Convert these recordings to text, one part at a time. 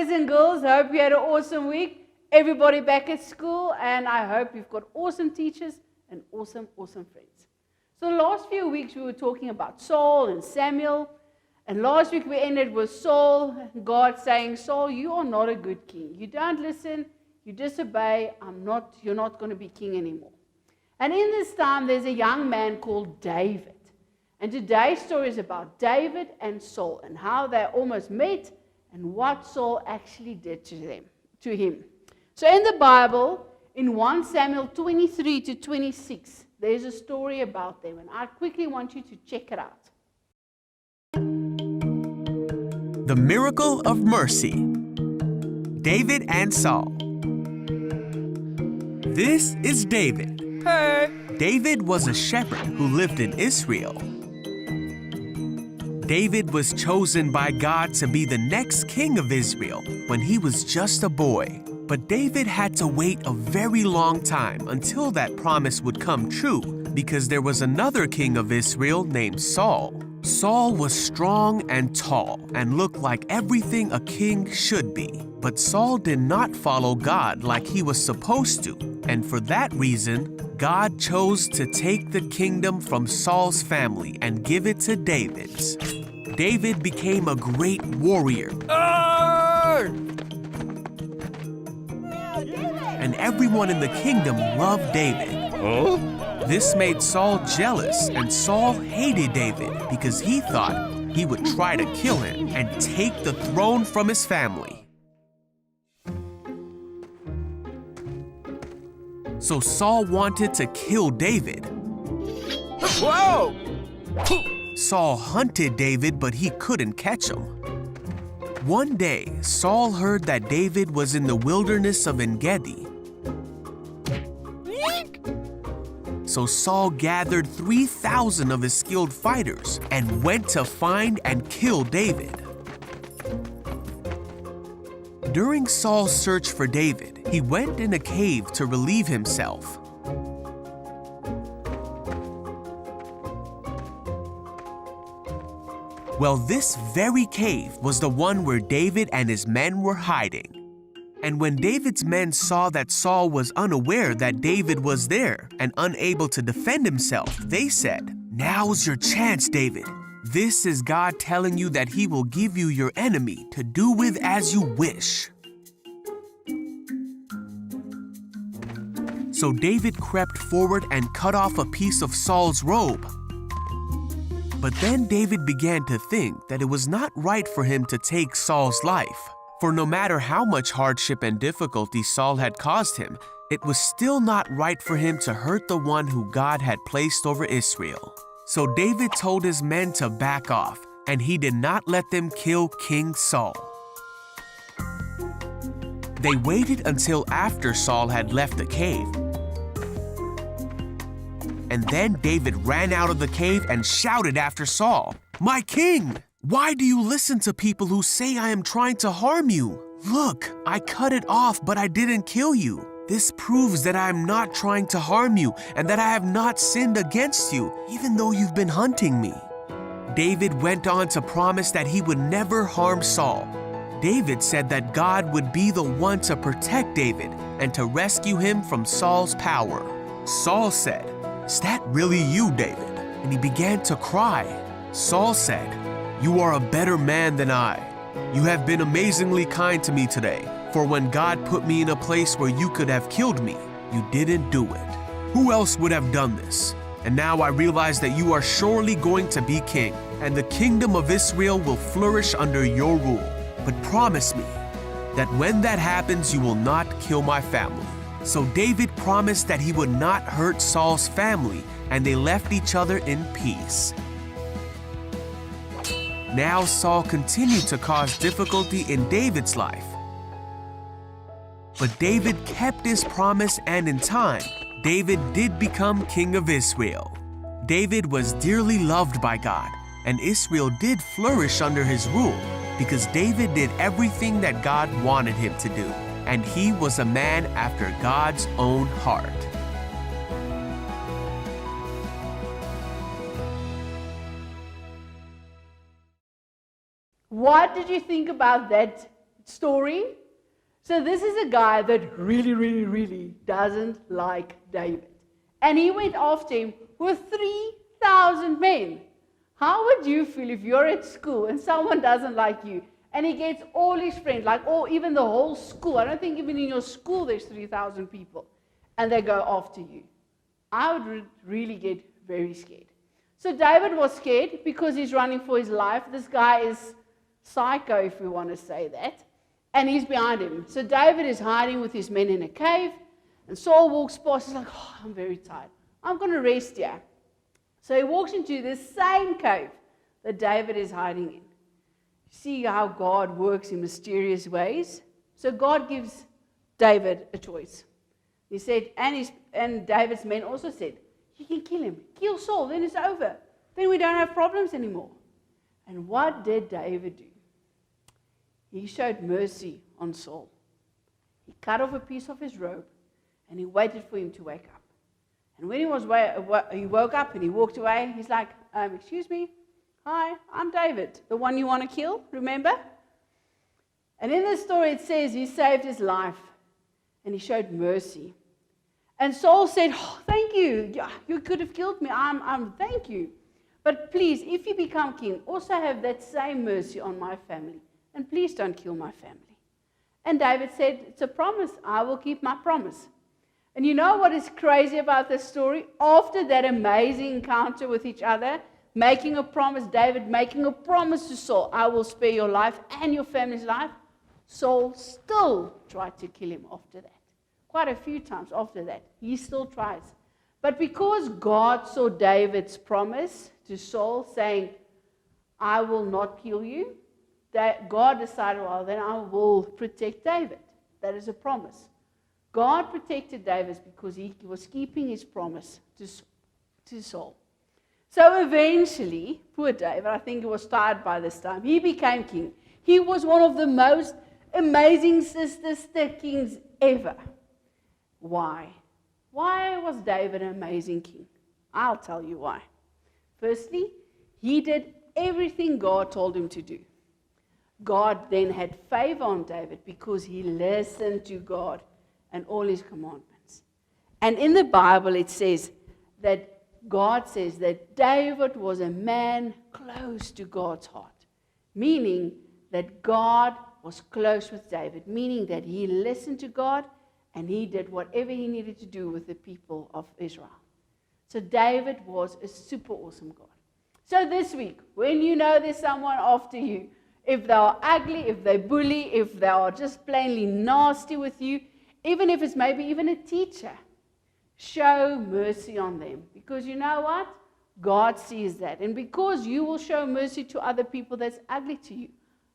boys and girls. Hope you had an awesome week. Everybody back at school, and I hope you've got awesome teachers and awesome friends. So the last few weeks we were talking about Saul and Samuel, and last week we ended with Saul, God saying, Saul, you are not a good king. You don't listen, you disobey, you're not going to be king anymore. And in this time there's a young man called David. And today's story is about David and Saul and how they almost met and what Saul actually did to him. So in the Bible, in 1 Samuel 23 to 26, there's a story about them. And I quickly want you to check it out. The Miracle of Mercy. David and Saul. This is David. Hey! David was a shepherd who lived in Israel. David was chosen by God to be the next king of Israel when he was just a boy. But David had to wait a very long time until that promise would come true because there was another king of Israel named Saul. Saul was strong and tall and looked like everything a king should be. But Saul did not follow God like he was supposed to, and for that reason, God chose to take the kingdom from Saul's family and give it to David's. David became a great warrior. And everyone in the kingdom loved David. Huh? This made Saul jealous, and Saul hated David because he thought he would try to kill him and take the throne from his family. So Saul wanted to kill David. Whoa! Saul hunted David, but he couldn't catch him. One day, Saul heard that David was in the wilderness of En-Gedi. So Saul gathered 3,000 of his skilled fighters and went to find and kill David. During Saul's search for David, he went in a cave to relieve himself. Well, this very cave was the one where David and his men were hiding. And when David's men saw that Saul was unaware that David was there and unable to defend himself, they said, "Now's your chance, David. This is God telling you that he will give you your enemy to do with as you wish." So David crept forward and cut off a piece of Saul's robe. But then David began to think that it was not right for him to take Saul's life. For no matter how much hardship and difficulty Saul had caused him, it was still not right for him to hurt the one who God had placed over Israel. So David told his men to back off, and he did not let them kill King Saul. They waited until after Saul had left the cave. And then David ran out of the cave and shouted after Saul, "My king! Why do you listen to people who say I am trying to harm you? Look, I cut it off, but I didn't kill you. This proves that I am not trying to harm you and that I have not sinned against you, even though you've been hunting me." David went on to promise that he would never harm Saul. David said that God would be the one to protect David and to rescue him from Saul's power. Saul said, "Is that really you, David?" And he began to cry. Saul said, "You are a better man than I. You have been amazingly kind to me today, for when God put me in a place where you could have killed me, you didn't do it. Who else would have done this? And now I realize that you are surely going to be king, and the kingdom of Israel will flourish under your rule. But promise me that when that happens, you will not kill my family." So David promised that he would not hurt Saul's family, and they left each other in peace. Now Saul continued to cause difficulty in David's life. But David kept his promise, and in time, David did become king of Israel. David was dearly loved by God, and Israel did flourish under his rule because David did everything that God wanted him to do, and he was a man after God's own heart. What did you think about that story. So this is a guy that really, really, really doesn't like David. And he went after him with 3,000 men. How would you feel if you're at school and someone doesn't like you and he gets all his friends, like even the whole school? I don't think even in your school there's 3,000 people, and they go after you. I would really get very scared. So David was scared because he's running for his life. This guy is psycho, if we want to say that, and he's behind him. So David is hiding with his men in a cave, and Saul walks past. He's like, oh, I'm very tired. I'm going to rest here. So he walks into this same cave that David is hiding in. See how God works in mysterious ways? So God gives David a choice. He said, and David's men also said, you can kill him. Kill Saul, then it's over. Then we don't have problems anymore. And what did David do? He showed mercy on Saul. He cut off a piece of his robe, and he waited for him to wake up. And when he woke up and he walked away, he's like, excuse me, hi, I'm David, the one you want to kill, remember? And in the story it says he saved his life and he showed mercy. And Saul said, oh, thank you, you could have killed me, thank you. But please, if you become king, also have that same mercy on my family. And please don't kill my family. And David said, it's a promise, I will keep my promise. And you know what is crazy about this story? After that amazing encounter with each other, making a promise, David making a promise to Saul, I will spare your life and your family's life, Saul still tried to kill him after that. Quite a few times after that. He still tries. But because God saw David's promise to Saul, saying, I will not kill you, that God decided, well, then I will protect David. That is a promise. God protected David because he was keeping his promise to Saul. So eventually, poor David, I think he was tired by this time, he became king. He was one of the most amazing sister kings ever. Why? Why was David an amazing king? I'll tell you why. Firstly, he did everything God told him to do. God then had favor on David because he listened to God and all his commandments. And in the Bible it says that God says that David was a man close to God's heart, meaning that God was close with David, meaning that he listened to God and he did whatever he needed to do with the people of Israel. So David was a super awesome God. So this week, when you know there's someone after you, if they are ugly, if they bully, if they are just plainly nasty with you, even if it's maybe even a teacher, show mercy on them. Because you know what? God sees that. And because you will show mercy to other people that's ugly to you,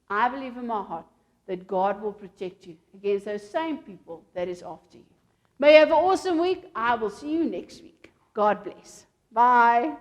I believe in my heart that God will protect you against those same people that is after you. May you have an awesome week. I will see you next week. God bless. Bye.